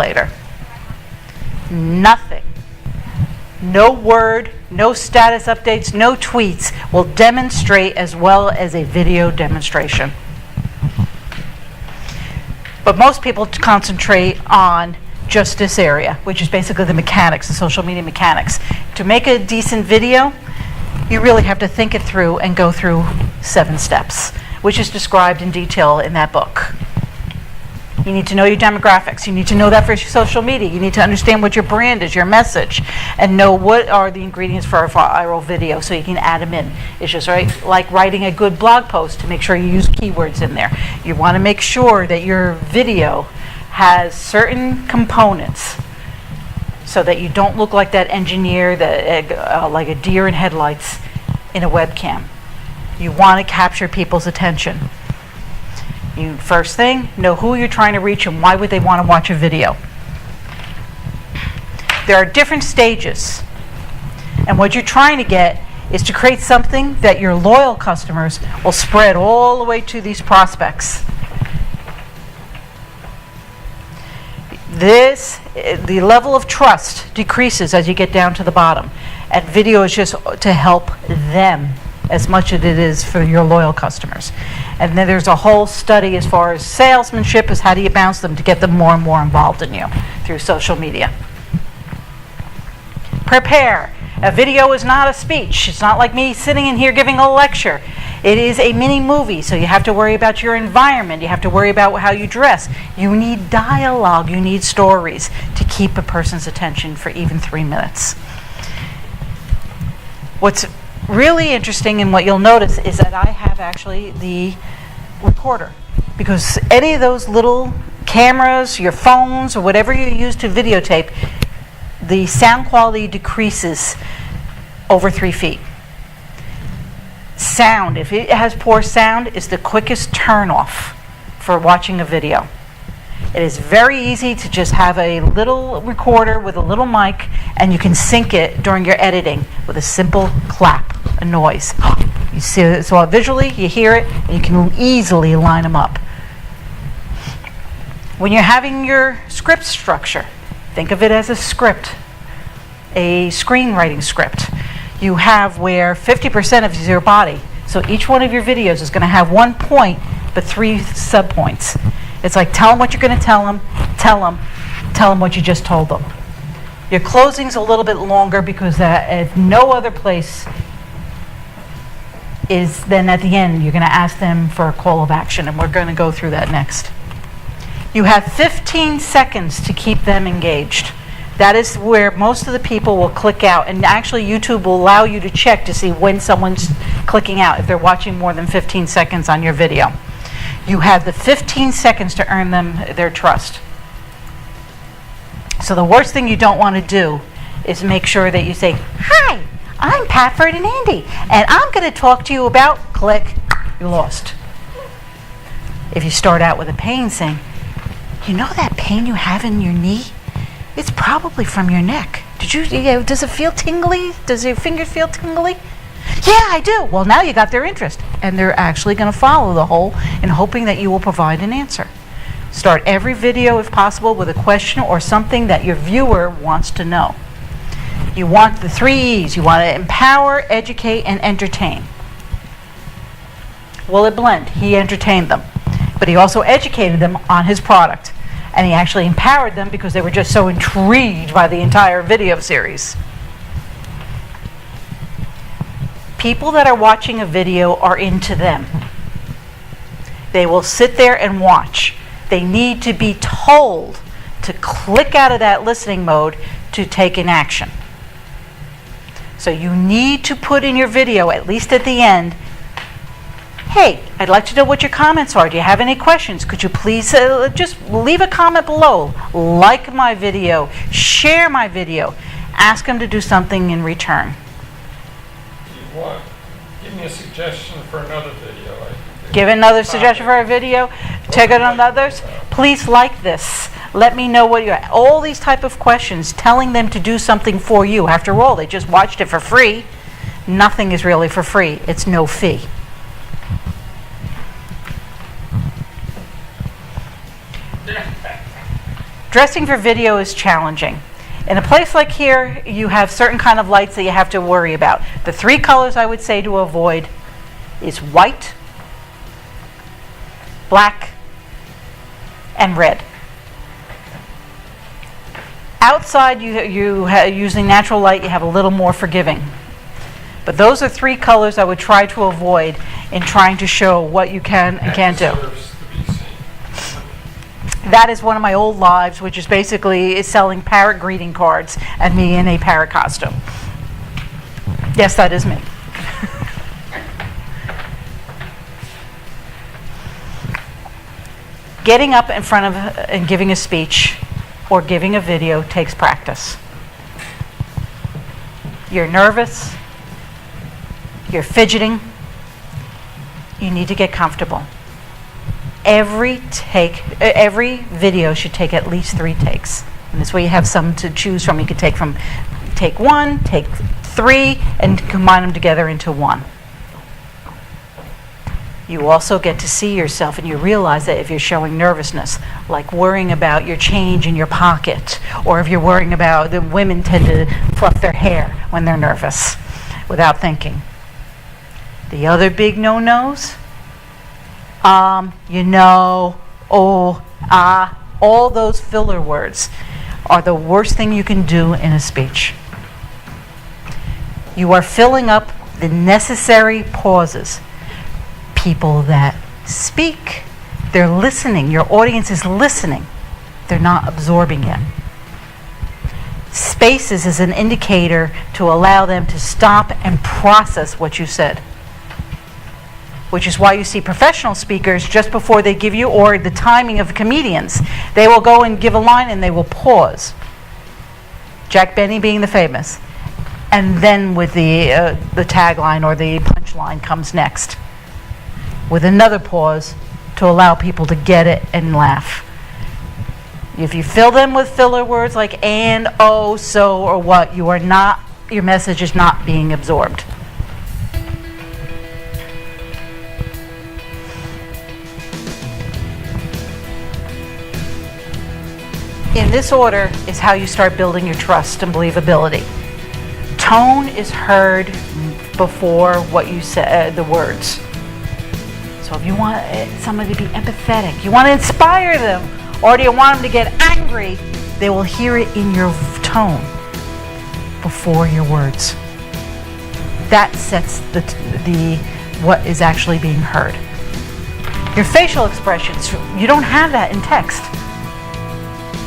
later. Nothing. No word, no status updates, no tweets will demonstrate as well as a video demonstration. But most people concentrate on just this area, which is basically the mechanics, the social media mechanics. To make a decent video, you really have to think it through and go through 7 steps, which is described in detail in that book. You need to know your demographics. You need to know that for social media. You need to understand what your brand is, your message, and know what are the ingredients for a viral video so you can add them in. It's just like writing a good blog post to make sure you use keywords in there. You want to make sure that your video has certain components so that you don't look like that engineer, like a deer in headlights in a webcam. You want to capture people's attention. You first thing, know who you're trying to reach and why would they want to watch a video. There are different stages, and what you're trying to get is to create something that your loyal customers will spread all the way to these prospects. The level of trust decreases as you get down to the bottom, and video is just to help them as much as it is for your loyal customers. And then there's a whole study as far as salesmanship is how do you bounce them to get them more and more involved in you through social media. Prepare. A video is not a speech. It's not like me sitting in here giving a lecture. It is a mini movie, so you have to worry about your environment. You have to worry about how you dress. You need dialogue. You need stories to keep a person's attention for even 3 minutes. What's really interesting and what you'll notice is that I have actually the recorder, because any of those little cameras, your phones, or whatever you use to videotape, the sound quality decreases over 3 feet. Sound, if it has poor sound, is the quickest turn-off for watching a video. It is very easy to just have a little recorder with a little mic, and you can sync it during your editing with a simple clap, a noise. You see it, so visually you hear it, and you can easily line them up. When you're having your script structure, think of it as a script, a screenwriting script. You have where 50% of your body, so each one of your videos is going to have 1 point, but 3 subpoints. It's like tell them what you're going to tell them what you just told them. Your closing's a little bit longer because if no other place is, then at the end you're going to ask them for a call of action, and we're going to go through that next. You have 15 seconds to keep them engaged. That is where most of the people will click out, and actually YouTube will allow you to check to see when someone's clicking out if they're watching more than 15 seconds on your video. You have the 15 seconds to earn them their trust. So the worst thing you don't want to do is make sure that you say, "Hi, I'm Patford and Andy, and I'm going to talk to you about," click, you lost. If you start out with a pain saying, "You know that pain you have in your knee? It's probably from your neck. Does it feel tingly? Does your fingers feel tingly?" "Yeah, I do." Well, now you got their interest, and they're actually going to follow the whole and hoping that you will provide an answer. Start every video, if possible, with a question or something that your viewer wants to know. You want the 3 E's. You want to empower, educate, and entertain. Will it blend? He entertained them, but he also educated them on his product, and he actually empowered them because they were just so intrigued by the entire video series. People that are watching a video are into them. They will sit there and watch. They need to be told to click out of that listening mode to take an action. So you need to put in your video, at least at the end, "Hey, I'd like to know what your comments are. Do you have any questions? Could you please just leave a comment below. Like my video, share my video." Ask them to do something in return. Give me a suggestion for another video. Give another suggestion for a video. Check it on others. Please like this. Let me know what you're. All these type of questions, telling them to do something for you. After all, they just watched it for free. Nothing is really for free. It's no fee. Dressing for video is challenging. In a place like here, you have certain kind of lights that you have to worry about. The 3 colors I would say to avoid is white, black, and red. Outside, using natural light, you have a little more forgiving. But those are 3 colors I would try to avoid in trying to show what you can and can't do. That is one of my old lives, which is basically selling parrot greeting cards and me in a parrot costume. Yes, that is me. Getting up in front of and giving a speech or giving a video takes practice. You're nervous, you're fidgeting, you need to get comfortable. Every video should take at least 3 takes. And this way you have some to choose from. You could take from take 1, take 3, and combine them together into 1. You also get to see yourself, and you realize that if you're showing nervousness, like worrying about your change in your pocket, or if you're worrying about, the women tend to fluff their hair when they're nervous without thinking. The other big no-nos, you know, oh, ah, all those filler words are the worst thing you can do in a speech. You are filling up the necessary pauses. People that speak, they're listening. Your audience is listening. They're not absorbing it. Spaces is an indicator to allow them to stop and process what you said. Which is why you see professional speakers just before they give you, or the timing of comedians, they will go and give a line and they will pause. Jack Benny being the famous. And then with the tagline or the punchline comes next, with another pause to allow people to get it and laugh. If you fill them with filler words like and, oh, so, or what, you are not, your message is not being absorbed. In this order is how you start building your trust and believability. Tone is heard before what you said, the words. So if you want somebody to be empathetic, you want to inspire them, or do you want them to get angry, they will hear it in your tone before your words. That sets the what is actually being heard. Your facial expressions, you don't have that in text.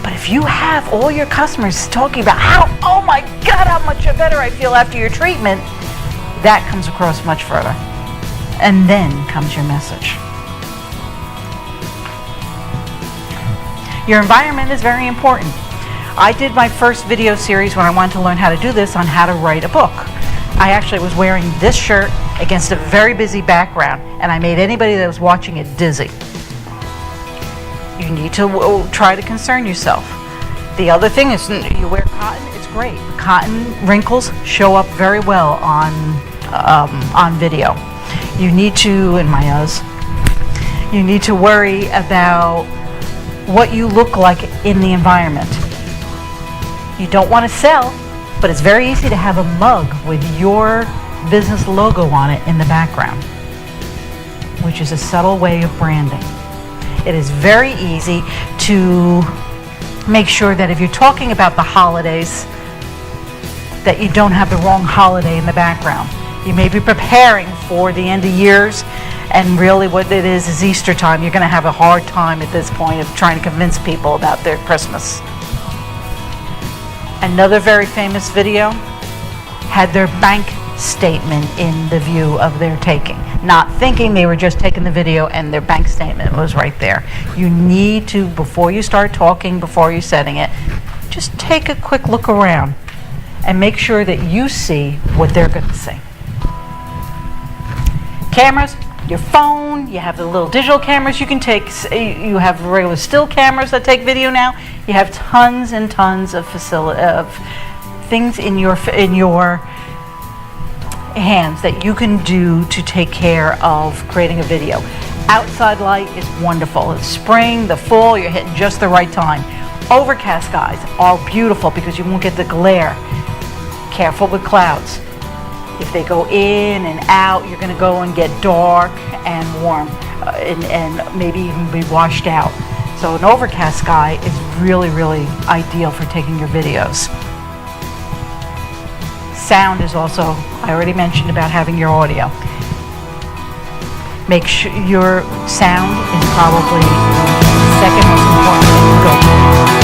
But if you have all your customers talking about how, oh my God, how much better I feel after your treatment, that comes across much further. And then comes your message. Your environment is very important. I did my first video series when I wanted to learn how to do this on how to write a book. I actually was wearing this shirt against a very busy background, and I made anybody that was watching it dizzy. You need to try to concern yourself. The other thing is, you wear cotton, it's great. Cotton wrinkles show up very well on video. You need to, in my you need to worry about what you look like in the environment. You don't want to sell, but it's very easy to have a mug with your business logo on it in the background, which is a subtle way of branding. It is very easy to make sure that if you're talking about the holidays, that you don't have the wrong holiday in the background. You may be preparing for the end of years, and really what it is Easter time. You're going to have a hard time at this point of trying to convince people about their Christmas. Another very famous video had their bank statement in the view of their taking, not thinking they were just taking the video and their bank statement was right there. You need to, before you start talking, before you're setting it, just take a quick look around and make sure that you see what they're going to see. Cameras, your phone, you have the little digital cameras you can take, you have regular still cameras that take video now. You have tons and tons of things in your hands that you can do to take care of creating a video. Outside light is wonderful. It's spring, the fall, you're hitting just the right time. Overcast skies are beautiful because you won't get the glare. Careful with clouds. If they go in and out, you're going to go and get dark and warm and maybe even be washed out. So an overcast sky is really, really ideal for taking your videos. Sound is also, I already mentioned about having your audio. Make sure your sound is probably the second most important thing to go.